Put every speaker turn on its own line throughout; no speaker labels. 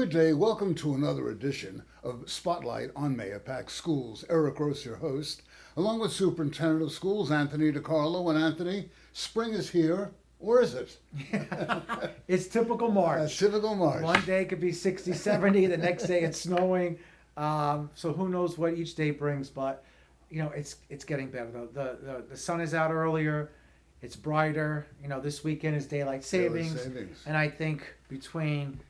Good day. Welcome to another edition of Spotlight on Mayapack Schools. Eric Gross, your host, along with Superintendent of Schools Anthony DiCarlo. And Anthony, spring is here, or is it?
It's typical March.
Typical March.
One day it could be 60, 70, the next day it's snowing. So who knows what each day brings, but it's getting better though. The sun is out earlier, it's brighter. This weekend is daylight savings. And I think between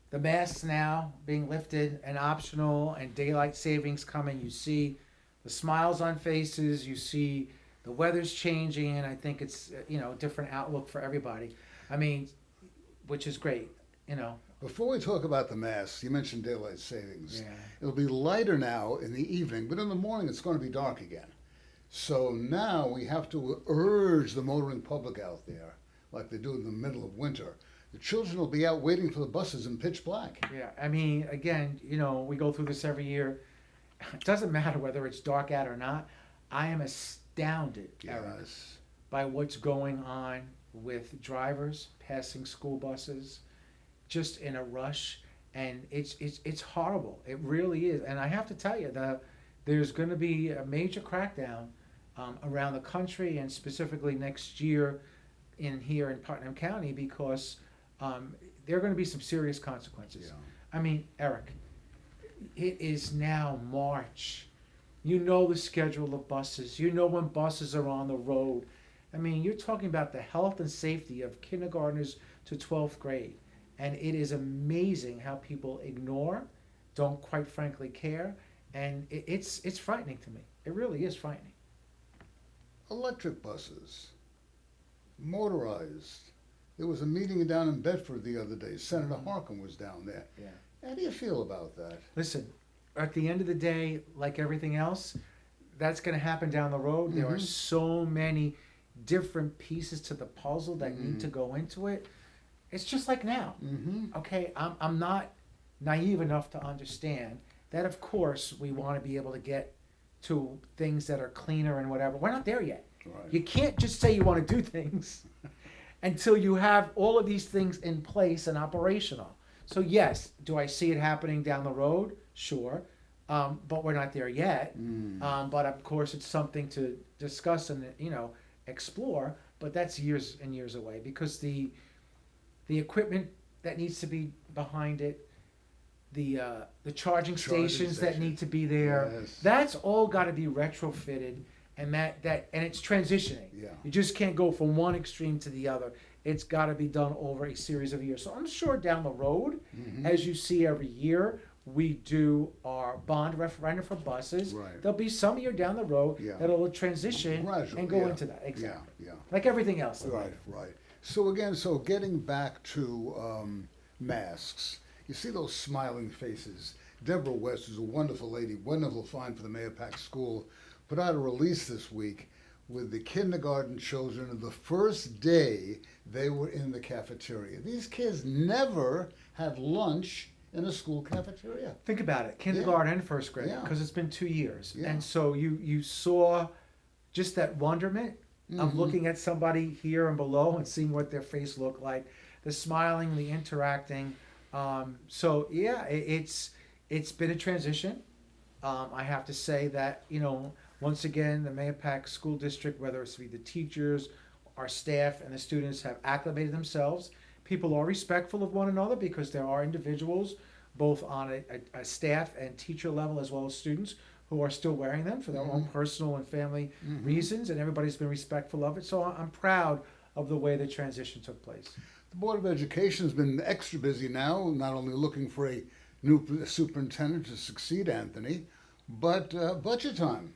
the masks now being lifted and optional and daylight savings coming, you see the smiles on faces, you see the weather's changing, and I think it's a different outlook for everybody. I mean, which is great.
Before we talk about the masks, you mentioned daylight savings.
Yeah.
It'll be lighter now in the evening, but in the morning it's going to be dark again. So now we have to urge the motoring public out there, like they do in the middle of winter. The children will be out waiting for the buses in pitch black.
Yeah, I mean, again, we go through this every year. It doesn't matter whether it's dark out or not. I am astounded, Eric,
Yes.
by what's going on with drivers passing school buses, just in a rush, and it's horrible. It really is. And I have to tell you that there's going to be a major crackdown around the country, and specifically next year here in Putnam County, because there are going to be some serious consequences.
Yeah.
I mean, Eric, it is now March. You know the schedule of buses. You know when buses are on the road. I mean, you're talking about the health and safety of kindergartners to 12th grade. And it is amazing how people ignore, don't quite frankly care. And it's frightening to me. It really is frightening.
Electric buses, motorized. There was a meeting down in Bedford the other day. Senator Harkin was down there.
Yeah.
How do you feel about that?
Listen, at the end of the day, like everything else, that's going to happen down the road. There are so many different pieces to the puzzle that need to go into it. It's just like now. Okay, I'm not naive enough to understand that, of course, we want to be able to get to things that are cleaner and whatever. We're not there yet.
Right.
You can't just say you want to do things until you have all of these things in place and operational. So yes, do I see it happening down the road? Sure. But we're not there yet. But of course it's something to discuss and explore, but that's years and years away, because the equipment that needs to be behind it, the charging stations that need to be there,
Yes.
that's all got to be retrofitted. And and it's transitioning.
Yeah.
You just can't go from one extreme to the other. It's got to be done over a series of years. So I'm sure down the road, as you see every year, we do our bond referendum for buses.
Right.
There'll be some year down the road
Yeah.
that'll transition
Gradually,
and go
yeah.
into that. Exactly.
Yeah.
Like everything else. in
Right,
life.
right. So again, getting back to masks, you see those smiling faces. Deborah West, who's a wonderful lady, wonderful find for the Mayapack School, put out a release this week with the kindergarten children, and the first day they were in the cafeteria. These kids never had lunch in a school cafeteria.
Think about it, kindergarten and first grade,
Yeah.
because it's been 2 years.
Yeah.
And so you saw just that wonderment of looking at somebody here and below and seeing what their face looked like, the smiling, the interacting. So yeah, it's been a transition. I have to say that, once again, the Mayapack School District, whether it's the teachers, our staff, and the students, have acclimated themselves. People are respectful of one another, because there are individuals, both on a staff and teacher level as well as students, who are still wearing them for their own personal and family reasons, and everybody's been respectful of it. So I'm proud of the way the transition took place.
The Board of Education has been extra busy now, not only looking for a new superintendent to succeed Anthony, but budget time.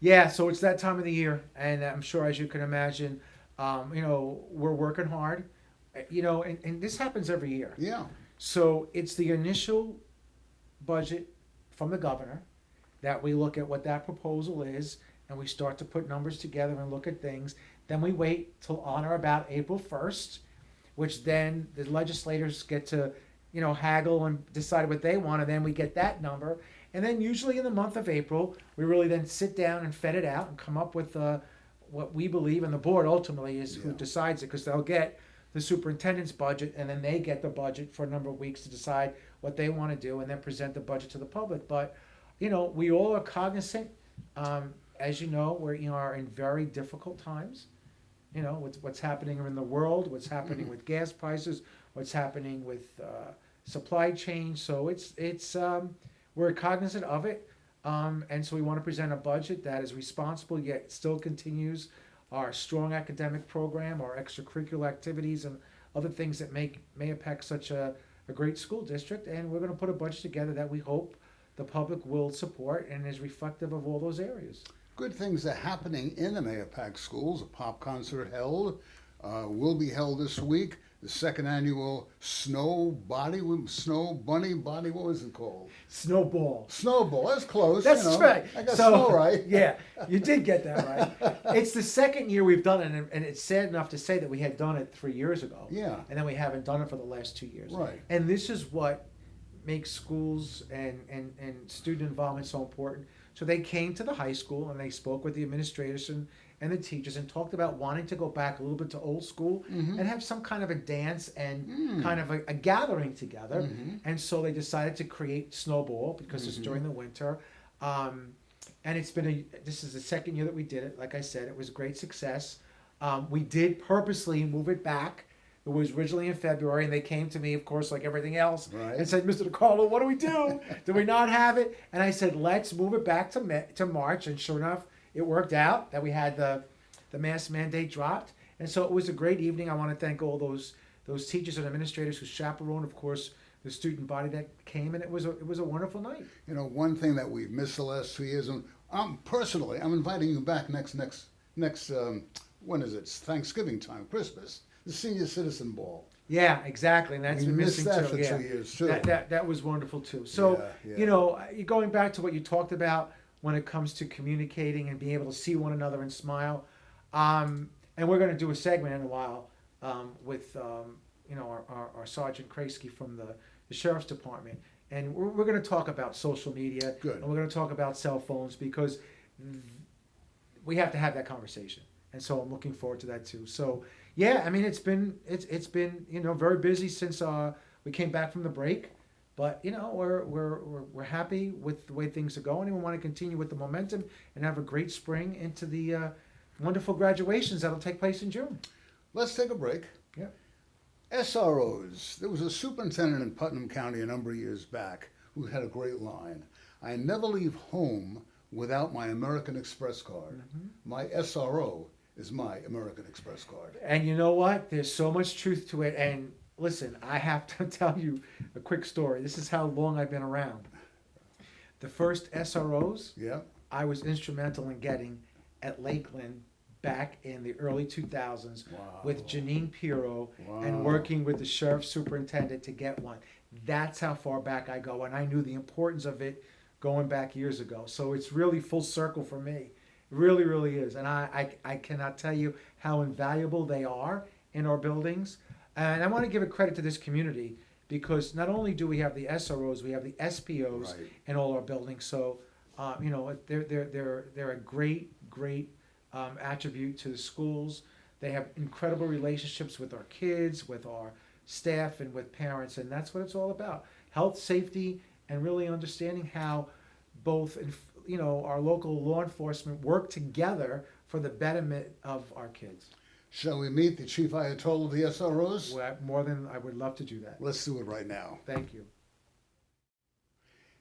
Yeah, so it's that time of the year, and I'm sure, as you can imagine, we're working hard, and this happens every year.
Yeah.
So it's the initial budget from the governor that we look at what that proposal is, and we start to put numbers together and look at things. Then we wait till on or about April 1st, which then the legislators get to, haggle and decide what they want, and then we get that number. And then usually in the month of April, we really then sit down and fed it out and come up with what we believe, and the board ultimately is who decides it, because they'll get the superintendent's budget, and then they get the budget for a number of weeks to decide what they want to do, and then present the budget to the public. But, we all are cognizant, as you know, we are in very difficult times. What's happening in the world, what's happening with gas prices, what's happening with supply chain. So we're cognizant of it. And so we want to present a budget that is responsible yet still continues our strong academic program, our extracurricular activities, and other things that make Mahopac such a great school district. And we're going to put a budget together that we hope the public will support and is reflective of all those areas.
Good things are happening in the Mahopac schools. A pop concert will be held this week. The second annual Snow Bunny, what was it called?
Snowball.
That's close.
That's right.
I got snow right.
Yeah, you did get that right. It's the second year we've done it, and it's sad enough to say that we had done it 3 years ago.
Yeah.
And then we haven't done it for the last 2 years.
Right.
And this is what makes schools and student involvement so important. So they came to the high school and they spoke with the administrators and the teachers and talked about wanting to go back a little bit to old school and have some kind of a dance and kind of a gathering together. And so they decided to create Snowball because it's during the winter. And this is the second year that we did it. Like I said, it was a great success. We did purposely move it back. It was originally in February, and they came to me, of course, like everything else, and said, "Mr. DiCarlo, what do we do? Do we not have it?" And I said, "Let's move it back to March." And sure enough, it worked out that we had the mask mandate dropped, and so it was a great evening. I want to thank all those teachers and administrators who chaperoned, of course, the student body that came, and it was a wonderful night.
One thing that we've missed the last 2 years, and personally, I'm inviting you back next. When is it? It's Thanksgiving time, Christmas. The Senior Citizen Ball.
Yeah, exactly, and that's
We
been
missed
missing
that
too.
for 2 years too.
That was wonderful too. So going back to what you talked about when it comes to communicating and being able to see one another and smile, and we're going to do a segment in a while with our Sergeant Kreisky from the Sheriff's Department, and we're going to talk about social media.
Good.
And we're going to talk about cell phones because we have to have that conversation, and so I'm looking forward to that too. So. Yeah, I mean it's been very busy since we came back from the break, but we're happy with the way things are going, and we want to continue with the momentum and have a great spring into the wonderful graduations that'll take place in June.
Let's take a break.
Yeah.
SROs. There was a superintendent in Putnam County a number of years back who had a great line. "I never leave home without my American Express card. My SRO is my American Express card."
And you know what? There's so much truth to it. And listen, I have to tell you a quick story. This is how long I've been around. The first SROs I was instrumental in getting at Lakeland back in the early 2000s with Janine Pirro and working with the sheriff superintendent to get one. That's how far back I go. And I knew the importance of it going back years ago. So it's really full circle for me. Really, really is. And I cannot tell you how invaluable they are in our buildings. And I want to give a credit to this community because not only do we have the SROs, we have the SPOs in all our buildings. So, they're a great attribute to the schools. They have incredible relationships with our kids, with our staff, and with parents. And that's what it's all about. Health, safety, and really understanding how both our local law enforcement work together for the betterment of our kids.
Shall we meet the Chief Ayatollah of the SROs?
Well, more than I would love to do that.
Let's do it right now.
Thank you.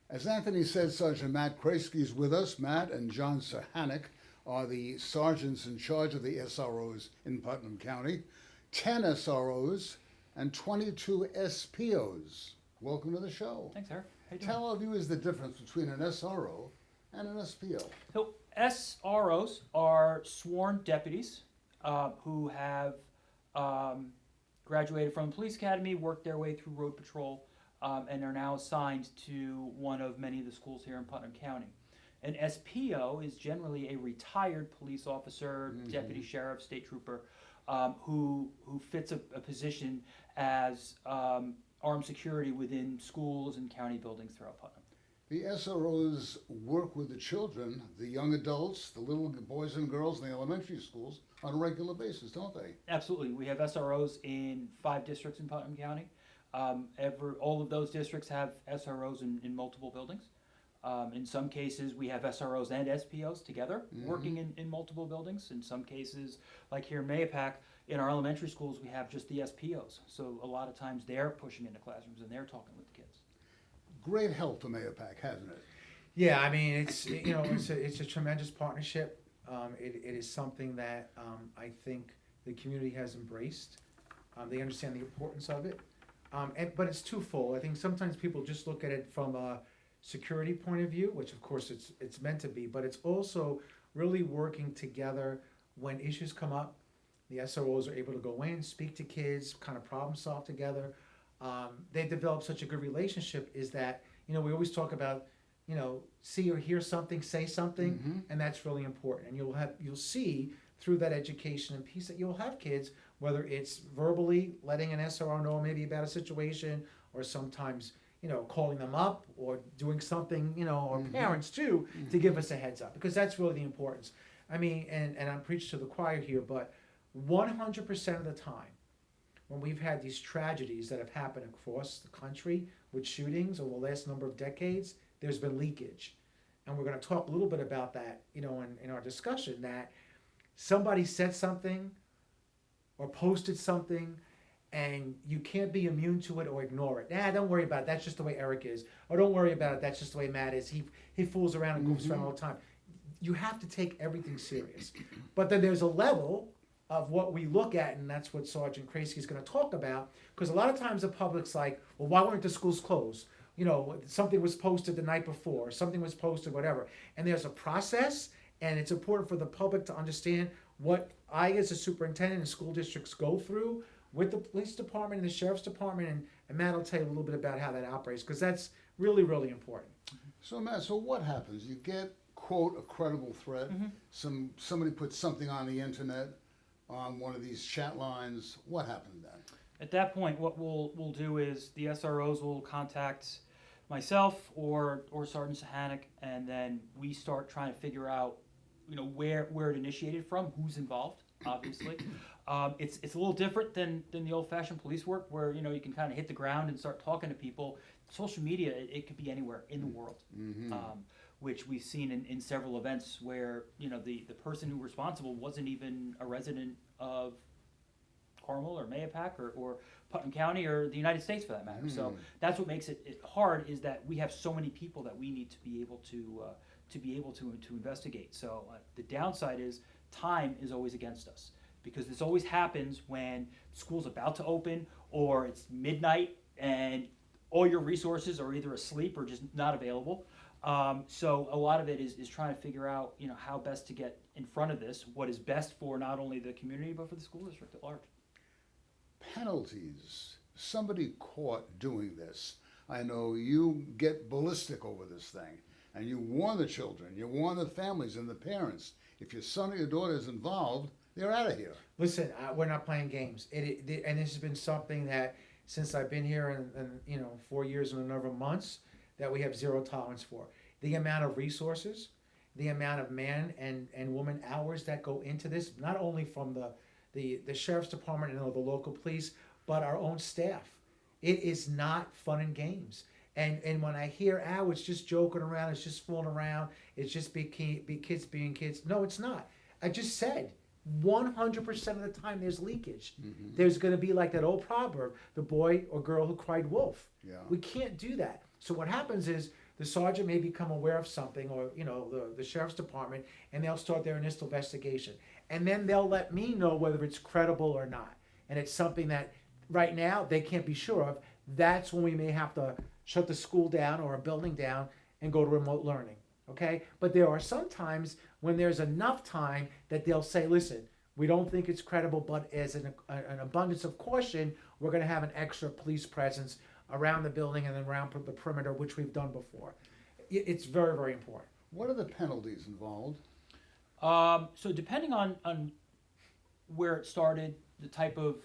As Anthony said, Sergeant Matt Kreisky is with us. Matt and John Sahanek are the sergeants in charge of the SROs in Putnam County. 10 SROs and 22 SPOs. Welcome to the show.
Thanks, Eric. How you doing?
Tell our viewers the difference between an SRO and an SPO.
So SROs are sworn deputies who have graduated from the police academy, worked their way through road patrol, and are now assigned to one of many of the schools here in Putnam County. An SPO is generally a retired police officer, deputy sheriff, state trooper, who fits a position as armed security within schools and county buildings throughout Putnam.
The SROs work with the children, the young adults, the little boys and girls in the elementary schools on a regular basis, don't they?
Absolutely. We have SROs in 5 districts in Putnam County. All of those districts have SROs in multiple buildings. In some cases, we have SROs and SPOs together working in multiple buildings. In some cases, like here in Mayapack, in our elementary schools, we have just the SPOs. So a lot of times they're pushing into classrooms and they're talking with the kids.
Great help for Mayapack, hasn't it?
Yeah, I mean, it's a tremendous partnership. It is something that I think the community has embraced. They understand the importance of it, but it's twofold. I think sometimes people just look at it from a security point of view, which of course it's meant to be, but it's also really working together when issues come up. The SROs are able to go in, speak to kids, kind of problem solve together. They develop such a good relationship. Is that we always talk about see or hear something, say something, and that's really important. And you'll see through that education and piece that you'll have kids, whether it's verbally letting an SRO know maybe about a situation, or sometimes calling them up or doing something, or parents too, to give us a heads up, because that's really the importance. I mean, and I'm preaching to the choir here, but 100% of the time, when we've had these tragedies that have happened across the country with shootings over the last number of decades, there's been leakage. And we're going to talk a little bit about that, in our discussion, that somebody said something or posted something and you can't be immune to it or ignore it. Don't worry about it. That's just the way Eric is. Or don't worry about it. That's just the way Matt is. He fools around and goofs around all the time. You have to take everything serious. But then there's a level of what we look at, and that's what Sergeant Krasky is going to talk about, because a lot of times the public's like, well, why weren't the schools closed? Something was posted the night before, something was posted, whatever. And there's a process, and it's important for the public to understand what I, as a superintendent, and school districts go through with the police department and the sheriff's department, and Matt will tell you a little bit about how that operates, because that's really, really important.
So Matt, what happens? You get, quote, a credible threat. Somebody puts something on the internet, on one of these chat lines. What happens then?
At that point, what we'll do is the SROs will contact myself or Sergeant Sahanik, and then we start trying to figure out, where it initiated from, who's involved. Obviously, it's a little different than the old-fashioned police work, where you can kind of hit the ground and start talking to people. Social media, it could be anywhere in the world, which we've seen in several events where the person who was responsible wasn't even a resident of Carmel or Mayapack or Putnam County or the United States, for that matter. So that's what makes it hard, is that we have so many people that we need to be able to investigate. So the downside is time is always against us, because this always happens when school's about to open or it's midnight and all your resources are either asleep or just not available. So a lot of it is trying to figure out how best to get in front of this, what is best for not only the community but for the school district at large.
Penalties. Somebody caught doing this. I know you get ballistic over this thing, and you warn the children, you warn the families and the parents. If your son or your daughter is involved, they're out of here.
Listen, we're not playing games. And this has been something that, since I've been here and 4 years and a number of months, that we have zero tolerance for. The amount of resources, the amount of man and woman hours that go into this, not only from the sheriff's department and the local police, but our own staff. It is not fun and games. And when I hear, it's just joking around, it's just fooling around, it's just be kids being kids. No, it's not. I just said, 100% of the time there's leakage. There's going to be like that old proverb, the boy or girl who cried wolf.
Yeah.
We can't do that. So what happens is the sergeant may become aware of something, or the sheriff's department, and they'll start their initial investigation. And then they'll let me know whether it's credible or not. And it's something that right now they can't be sure of. That's when we may have to shut the school down or a building down and go to remote learning. Okay? But there are some times when there's enough time that they'll say, listen, we don't think it's credible, but as an abundance of caution, we're going to have an extra police presence around the building and around the perimeter, which we've done before. It's very, very important.
What are the penalties involved?
So depending on where it started, the type of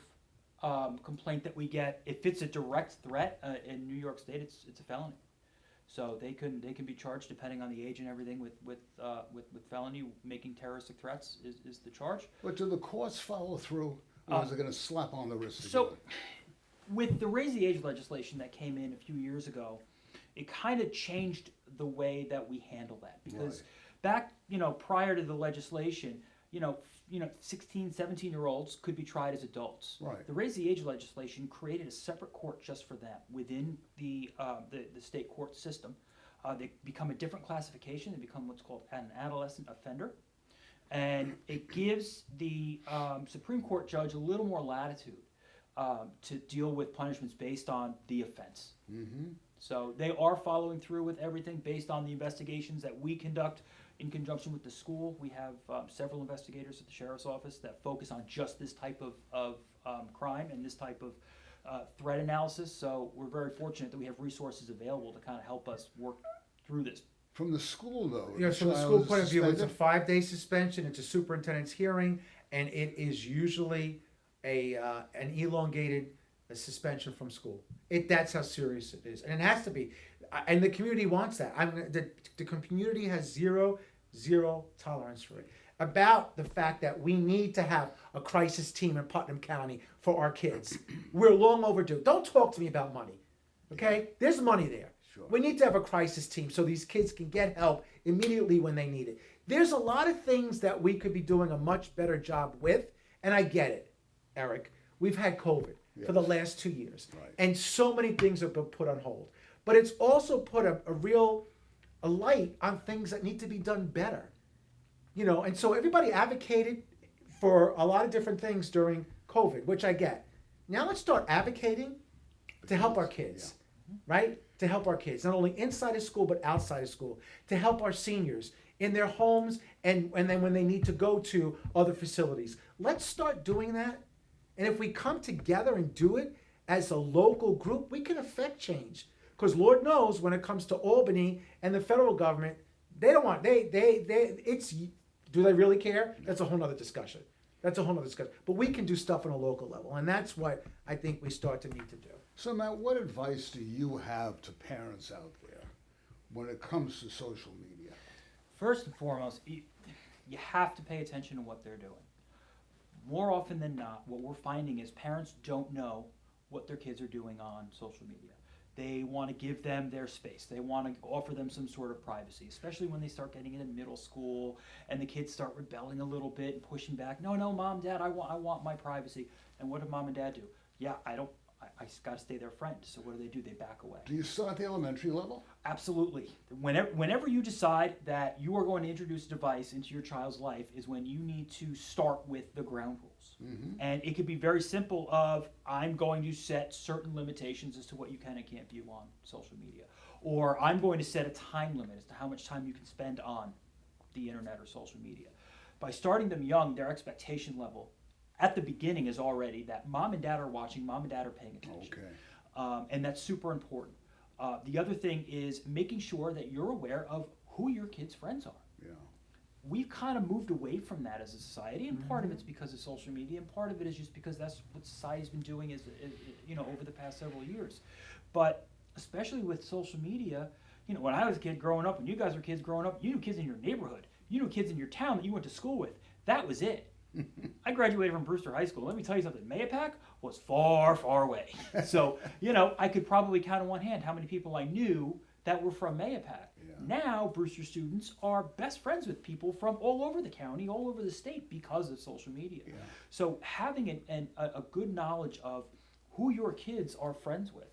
complaint that we get, if it's a direct threat in New York State, it's a felony. So they can be charged, depending on the age and everything, with felony. Making terroristic threats is the charge.
But do the courts follow through, or is it going to slap on the wrist?
So with the raise the age legislation that came in a few years ago, it kind of changed the way that we handle that. Because back, prior to the legislation, 16, 17-year-olds could be tried as adults.
Right.
The raise the age legislation created a separate court just for them within the state court system. They become a different classification. They become what's called an adolescent offender. And it gives the Supreme Court judge a little more latitude to deal with punishments based on the offense.
Mm-hmm.
So they are following through with everything based on the investigations that we conduct in conjunction with the school. We have several investigators at the sheriff's office that focus on just this type of crime and this type of threat analysis. So we're very fortunate that we have resources available to kind of help us work through this.
From the school, though.
From the school point of view, it's a 5-day suspension. It's a superintendent's hearing, and it is usually an elongated suspension from school. That's how serious it is, and it has to be. And the community wants that. The community has zero tolerance for it. About the fact that we need to have a crisis team in Putnam County for our kids. We're long overdue. Don't talk to me about money, okay? There's money there.
Sure.
We need to have a crisis team so these kids can get help immediately when they need it. There's a lot of things that we could be doing a much better job with, and I get it, Eric. We've had COVID for the last 2 years, and so many things have been put on hold. But it's also put a light on things that need to be done better. And so everybody advocated for a lot of different things during COVID, which I get. Now let's start advocating to help our kids, right? To help our kids, not only inside of school, but outside of school, to help our seniors in their homes and then when they need to go to other facilities. Let's start doing that. And if we come together and do it as a local group, we can affect change. Because Lord knows when it comes to Albany and the federal government, they don't want, do they really care? That's a whole nother discussion. But we can do stuff on a local level. And that's what I think we start to need to do.
So, Matt, what advice do you have to parents out there when it comes to social media?
First and foremost, you have to pay attention to what they're doing. More often than not, what we're finding is parents don't know what their kids are doing on social media. They want to give them their space. They want to offer them some sort of privacy, especially when they start getting into middle school and the kids start rebelling a little bit and pushing back. No, Mom, Dad, I want my privacy. And what do Mom and Dad do? Yeah, I got to stay their friend. So what do? They back away. Do
you start at the elementary level?
Absolutely. Whenever you decide that you are going to introduce a device into your child's life is when you need to start with the ground rules. Mm-hmm. And it could be very simple of, I'm going to set certain limitations as to what you can and can't view on social media. Or I'm going to set a time limit as to how much time you can spend on the internet or social media. By starting them young, their expectation level at the beginning is already that Mom and Dad are watching, Mom and Dad are paying attention.
Okay.
And that's super important. The other thing is making sure that you're aware of who your kids' friends are.
Yeah.
We've kind of moved away from that as a society, and part of it's because of social media, and part of it is just because that's what society's been doing over the past several years. But especially with social media, when I was a kid growing up, when you guys were kids growing up, you knew kids in your neighborhood, you knew kids in your town that you went to school with. That was it. I graduated from Brewster High School. Let me tell you something. Mayapack was far, far away. So, I could probably count on one hand how many people I knew that were from Mayapack. Yeah. Now, Brewster students are best friends with people from all over the county, all over the state because of social media. Yeah. So having a good knowledge of who your kids are friends with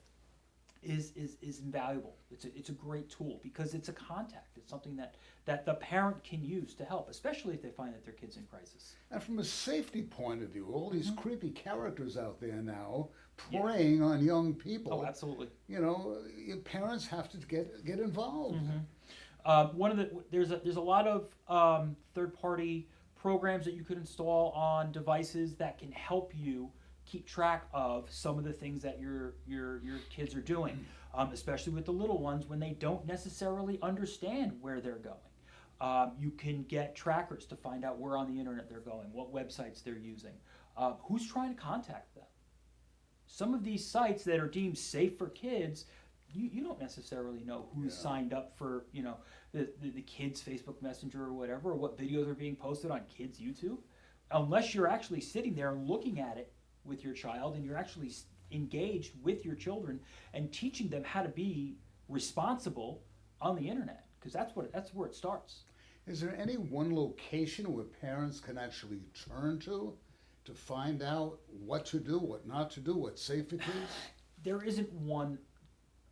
is invaluable. It's a great tool because it's a contact. It's something that the parent can use to help, especially if they find that their kid's in crisis.
And from a safety point of view, all these creepy characters out there now preying on young people.
Oh, absolutely.
Your parents have to get involved.
Mm-hmm. There's a lot of third-party programs that you could install on devices that can help you keep track of some of the things that your kids are doing, especially with the little ones when they don't necessarily understand where they're going. You can get trackers to find out where on the internet they're going, what websites they're using, who's trying to contact them. Some of these sites that are deemed safe for kids, you don't necessarily know who's signed up for the kids' Facebook Messenger or whatever, or what videos are being posted on kids' YouTube, unless you're actually sitting there looking at it with your child and you're actually engaged with your children and teaching them how to be responsible on the internet, because that's where it starts.
Is there any one location where parents can actually turn to find out what to do, what not to do, what's safe it is?
There isn't one.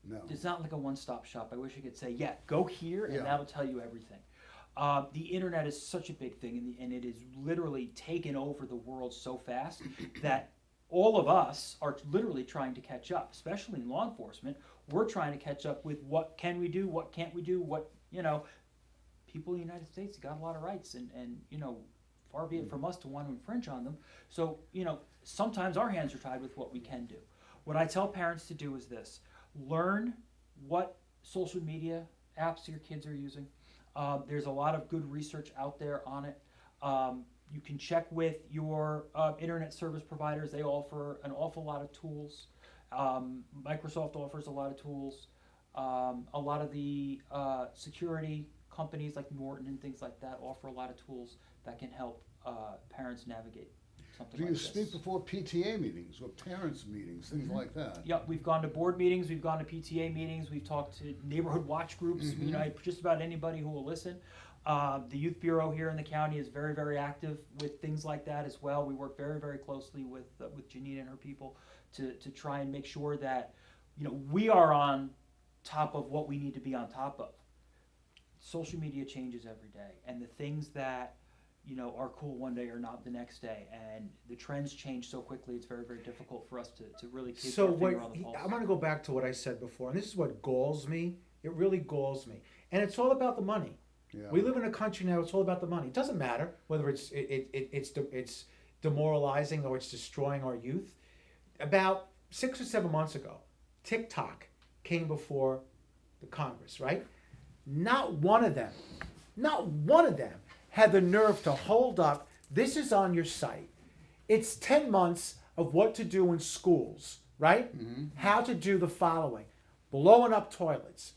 No.
It's not like a one-stop shop. I wish I could say, yeah, go here and
Yeah.
that'll tell you everything. The internet is such a big thing, and it is literally taken over the world so fast that all of us are literally trying to catch up, especially in law enforcement. We're trying to catch up with what can we do, what can't we do, what, people in the United States got a lot of rights, and far be it from us to want to infringe on them. So, sometimes our hands are tied with what we can do. What I tell parents to do is this: learn what social media apps your kids are using. There's a lot of good research out there on it. You can check with your internet service providers. They offer an awful lot of tools. Microsoft offers a lot of tools. A lot of the security companies like Norton and things like that offer a lot of tools that can help parents navigate something
Do
like
you
this.
speak before PTA meetings or parents' meetings, things like that?
Yeah, we've gone to board meetings, we've gone to PTA meetings, we've talked to neighborhood watch groups, just about anybody who will listen. The Youth Bureau here in the county is very, very active with things like that as well. We work very, very closely with Janine and her people to try and make sure that, we are on top of what we need to be on top of. Social media changes every day, and the things that are cool one day are not the next day, and the trends change so quickly. It's very, very difficult for us to really keep our finger on the pulse.
I'm going to go back to what I said before, and this is what galls me. It really galls me, and it's all about the money.
Yeah.
We live in a country now. It's all about the money. It doesn't matter whether it's demoralizing or it's destroying our youth. About 6 or 7 months ago, TikTok came before the Congress, right? Not one of them had the nerve to hold up, this is on your site. It's 10 months of what to do in schools, right? How to do the following: blowing up toilets,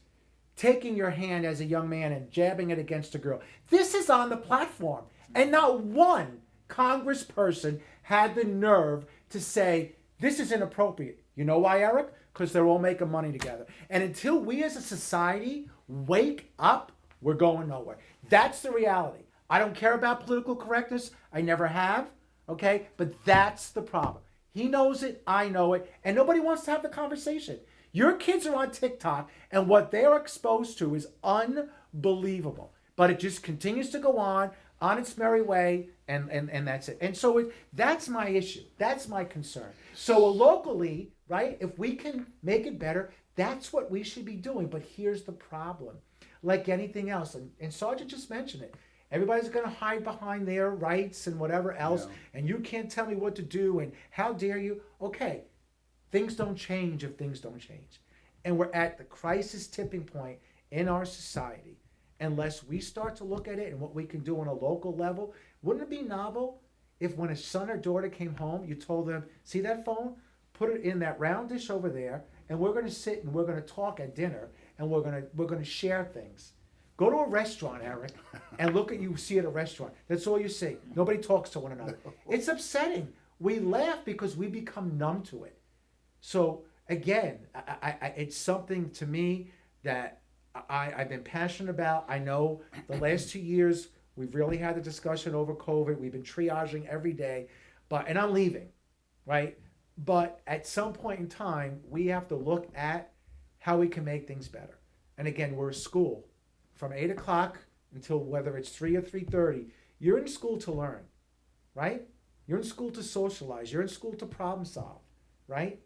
taking your hand as a young man and jabbing it against a girl. This is on the platform. And not one congressperson had the nerve to say, this is inappropriate. You know why, Eric? Because they're all making money together. And until we as a society wake up, we're going nowhere. That's the reality. I don't care about political correctness. I never have. Okay? But that's the problem. He knows it. I know it. And nobody wants to have the conversation. Your kids are on TikTok, and what they're exposed to is unbelievable. But it just continues to go on its merry way, and that's it. And so that's my issue. That's my concern. So locally, right, if we can make it better, that's what we should be doing. But here's the problem. Like anything else, and Sergeant just mentioned it, everybody's going to hide behind their rights and whatever else, and you can't tell me what to do, and how dare you? Okay. Things don't change if things don't change. And we're at the crisis tipping point in our society. Unless we start to look at it and what we can do on a local level, wouldn't it be novel if when a son or daughter came home, you told them, see that phone? Put it in that round dish over there, and we're going to sit and we're going to talk at dinner, and we're going to share things. Go to a restaurant, Eric, and look at you see at a restaurant. That's all you see. Nobody talks to one another. It's upsetting. We laugh because we become numb to it. So again, it's something to me that I've been passionate about. I know the last 2 years we've really had the discussion over COVID. We've been triaging every day, and I'm leaving, right? But at some point in time, we have to look at how we can make things better. And again, we're a school from 8 o'clock until whether it's 3 or 3:30. You're in school to learn, right? You're in school to socialize. You're in school to problem solve, right?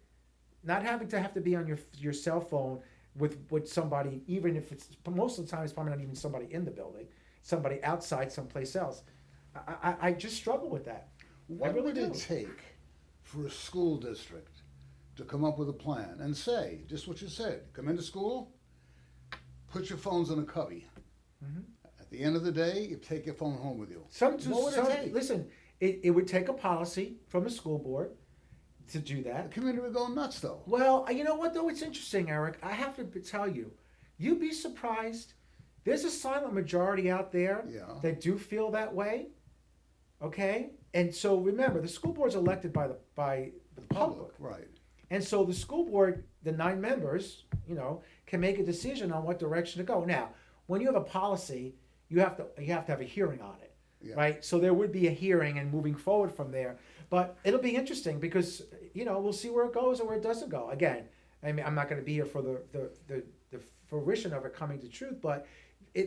Not having to be on your cell phone with somebody, even if it's, most of the time it's probably not even somebody in the building, somebody outside someplace else. I just struggle with that.
What would it take for a school district to come up with a plan and say, just what you said, come into school, put your phones in a cubby. At the end of the day, you take your phone home with you. What would it take?
Listen, it would take a policy from the school board to do that.
The community would go nuts, though.
Well, you know what, though? It's interesting, Eric. I have to tell you, you'd be surprised. There's a silent majority out there that do feel that way, okay? And so remember, the school board's elected by the public.
Right.
And so the school board, the 9 members, can make a decision on what direction to go. Now, when you have a policy, you have to have a hearing on it,
Yeah.
right? So there would be a hearing and moving forward from there. But it'll be interesting because we'll see where it goes and where it doesn't go. Again, I mean, I'm not going to be here for the fruition of it coming to truth, but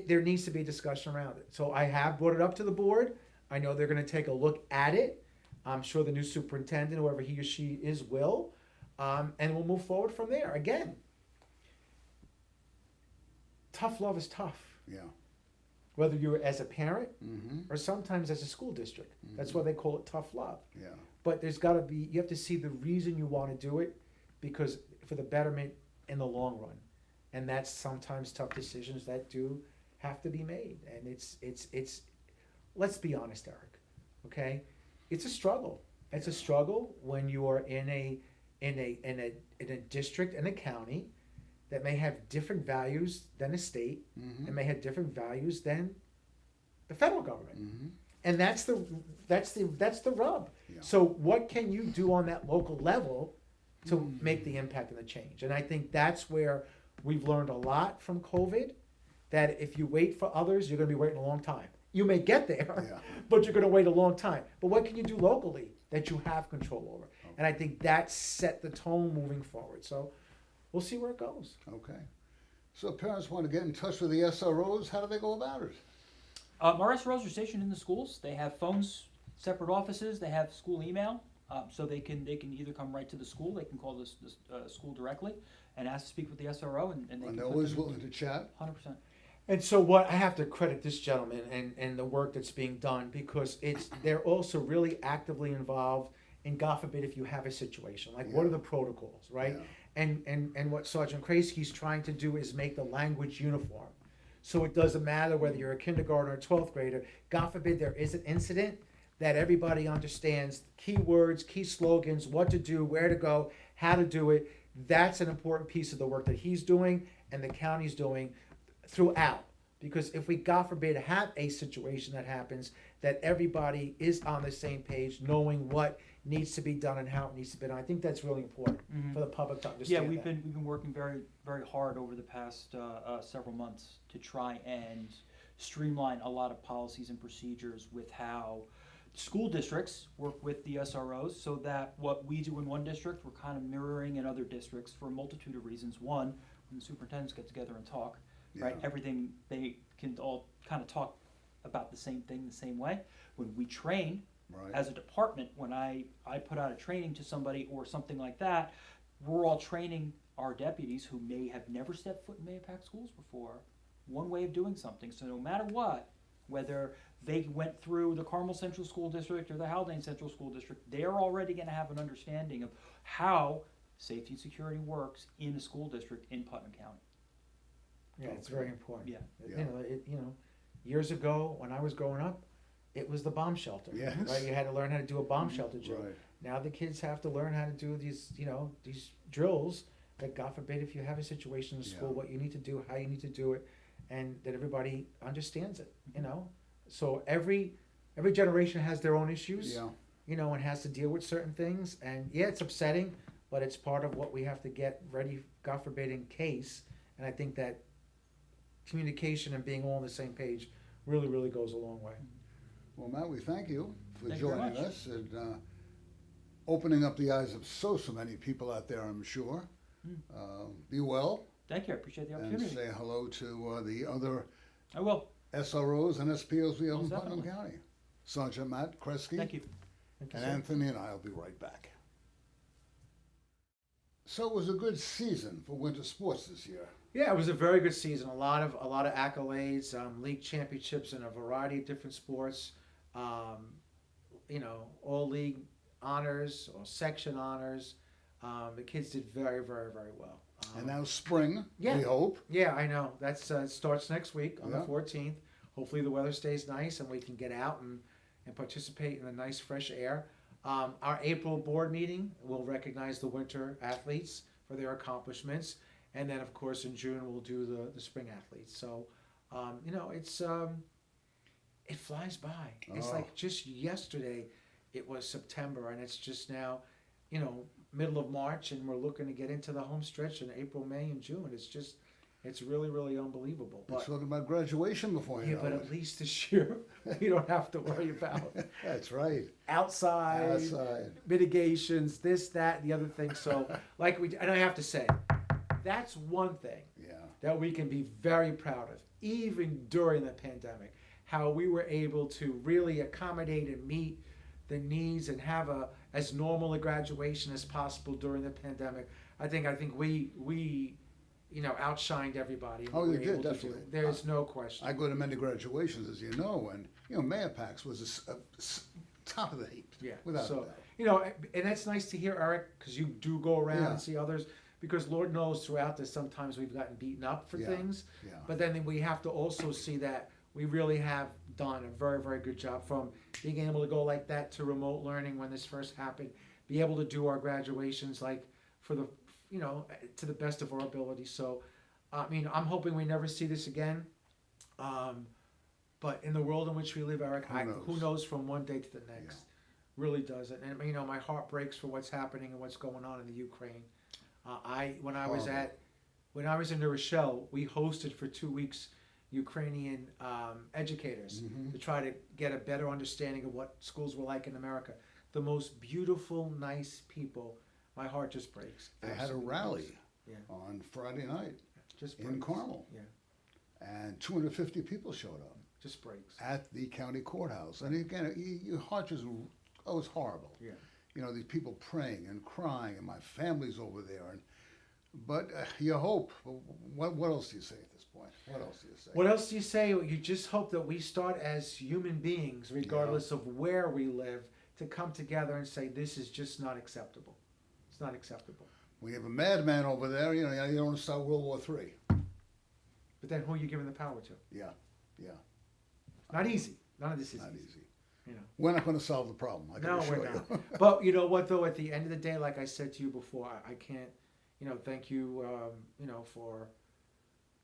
there needs to be discussion around it. So I have brought it up to the board. I know they're going to take a look at it. I'm sure the new superintendent, whoever he or she is, will. And we'll move forward from there. Again, tough love is tough.
Yeah.
Whether you're as a parent
Mm-hmm.
or sometimes as a school district. That's why they call it tough love.
Yeah.
But there's got to be, you have to see the reason you want to do it because for the betterment in the long run. And that's sometimes tough decisions that do have to be made. And it's let's be honest, Eric, okay? It's a struggle. It's a struggle when you are in a district and a county that may have different values than a state
Mm-hmm.
and may have different values than the federal government.
Mm-hmm.
And that's the rub.
Yeah.
So what can you do on that local level to make the impact and the change? And I think that's where we've learned a lot from COVID, that if you wait for others, you're going to be waiting a long time. You may get there,
Yeah.
but you're going to wait a long time. But what can you do locally that you have control over? And I think that set the tone moving forward. So we'll see where it goes.
Okay. So if parents want to get in touch with the SROs, how do they go about it?
Our SROs are stationed in the schools. They have phones, separate offices. They have school email, so they can either come right to the school. They can call the school directly and ask to speak with the SRO, and they
And
can
they're
put
always
them-
willing to chat?
100%.
And so what I have to credit this gentleman and the work that's being done because they're also really actively involved in, God forbid, if you have a situation, like what are the protocols, right?
Yeah.
And what Sergeant Kraski's trying to do is make the language uniform. So it doesn't matter whether you're a kindergartner or 12th grader, God forbid there is an incident, that everybody understands key words, key slogans, what to do, where to go, how to do it. That's an important piece of the work that he's doing and the county's doing throughout. Because if we, God forbid, have a situation that happens, that everybody is on the same page, knowing what needs to be done and how it needs to be done. I think that's really important for the public to understand.
Yeah, we've
that.
been working very very hard over the past several months to try and streamline a lot of policies and procedures with how school districts work with the SROs, so that what we do in one district we're kind of mirroring in other districts for a multitude of reasons. One, when the superintendents get together and talk, right?
Yeah.
Everything, they can all kind of talk about the same thing the same way. When we train
Right.
as a department, when I put out a training to somebody or something like that, we're all training our deputies who may have never stepped foot in Mahopac schools before, one way of doing something. So no matter what, whether they went through the Carmel Central School District or the Haldane Central School District, they're already going to have an understanding of how safety and security works in a school district in Putnam County.
Yeah, it's very important.
Yeah.
Yeah.
Years ago when I was growing up, it was the bomb shelter.
Yes.
Right? You had to learn how to do a bomb shelter drill.
Right.
Now the kids have to learn how to do these drills that, God forbid, if you have a situation in school,
Yeah.
what you need to do, how you need to do it, and that everybody understands it. So every generation has their own issues.
Yeah.
And has to deal with certain things. And yeah, it's upsetting, but it's part of what we have to get ready, God forbid, in case. And I think that communication and being all on the same page really, really goes a long way.
Well, Matt, we thank you for
Thank you very
joining
much.
us and opening up the eyes of so many people out there, I'm sure. Be well
Thank you. I appreciate the
and
opportunity.
say hello to the other
I will.
SROs and SPOs we have in
Most
Putnam
definitely.
County. Sergeant Matt Kresge
Thank you.
Thank you,
and
sir.
Anthony and I will be right back. So it was a good season for winter sports this year.
Yeah, it was a very good season. A lot of accolades, league championships in a variety of different sports. All league honors or section honors. The kids did very, very, very well.
And now spring,
yeah.
we hope.
Yeah, I know. That's starts next week on
Yeah.
the 14th. Hopefully the weather stays nice and we can get out and participate in the nice fresh air. Our April board meeting will recognize the winter athletes for their accomplishments. And then, of course, in June, we'll do the spring athletes. So, it flies by. It's
Oh.
like just yesterday, it was September, and it's just now, middle of March, and we're looking to get into the home stretch in April, May, and June. It's really, really unbelievable.
We're
But
talking about graduation before you
yeah,
know
but
it.
at least this year we don't have to worry about
That's right.
outside mitigations, this, that, the other thing. So, and I have to say, that's one thing
Yeah.
that we can be very proud of, even during the pandemic, how we were able to really accommodate and meet the needs and have as normal a graduation as possible during the pandemic. I think we outshined everybody. in what
Oh,
we
you
were
did,
able to do.
definitely.
There's no question.
I go to many graduations, as you know, and Mayapax was top of the heap.
Yeah.
Without a
So
doubt.
and that's nice to hear, Eric, because you do go around
Yeah.
and see others. Because Lord knows throughout this, sometimes we've gotten beaten up for
Yeah.
things.
Yeah.
But then we have to also see that we really have done a very, very good job from being able to go like that to remote learning when this first happened, be able to do our graduations to the best of our ability. So, I'm hoping we never see this again. But in the world in which we live, Eric, who knows from one day to the next?
Yeah.
Really doesn't. And my heart breaks for what's happening and what's going on in the Ukraine. When I was in New Rochelle, we hosted for 2 weeks Ukrainian educators to try to get a better understanding of what schools were like in America. The most beautiful, nice people. My heart just breaks.
They had a
Absolutely
rally
breaks. Yeah.
on Friday night
Just
in
breaks.
Carmel,
Yeah,
and 250 people showed up
just breaks.
at the county courthouse. And again, your heart just, it was horrible.
Yeah.
These people praying and crying, and my family's over there. But you hope. What else do you say at this point? What else do you say?
What else do you say? You just hope that we start as human beings, regardless of where we live, to come together and say, this is just not acceptable. It's not acceptable.
We have a madman over there. You don't want to start World War III.
But then who are you giving the power to?
Yeah, yeah.
Not easy. None of this is
Not
easy.
easy.
You know.
We're not going to solve the problem. I can
No,
assure
we're
you.
not. But you know what, though? At the end of the day, like I said to you before, I can't, thank you, for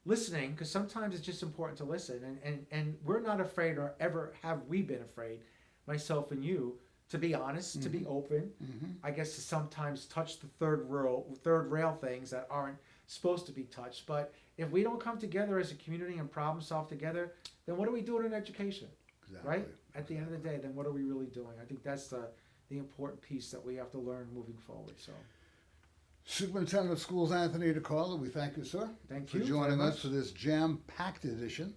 listening, because sometimes it's just important to listen. And we're not afraid, or ever have we been afraid, myself and you, to be honest, to be open. I guess to sometimes touch the third rail things that aren't supposed to be touched. But if we don't come together as a community and problem solve together, then what are we doing in education?
Exactly.
Right? At the end of the day, then what are we really doing? I think that's the important piece that we have to learn moving forward. So,
Superintendent of Schools Anthony DeCarlo, we thank you, sir,
thank
for
you
joining
very
us
much.
for this jam-packed edition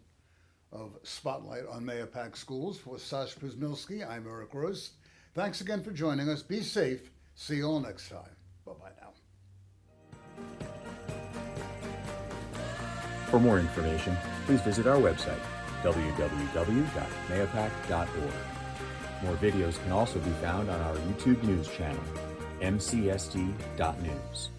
of Spotlight on Mayapack Schools. For Sash Przmilski, I'm Eric Rose. Thanks again for joining us. Be safe. See you all next time. Bye-bye now.
For more information, please visit our website, www.mayapack.org. More videos can also be found on our YouTube news channel, mcsd.news.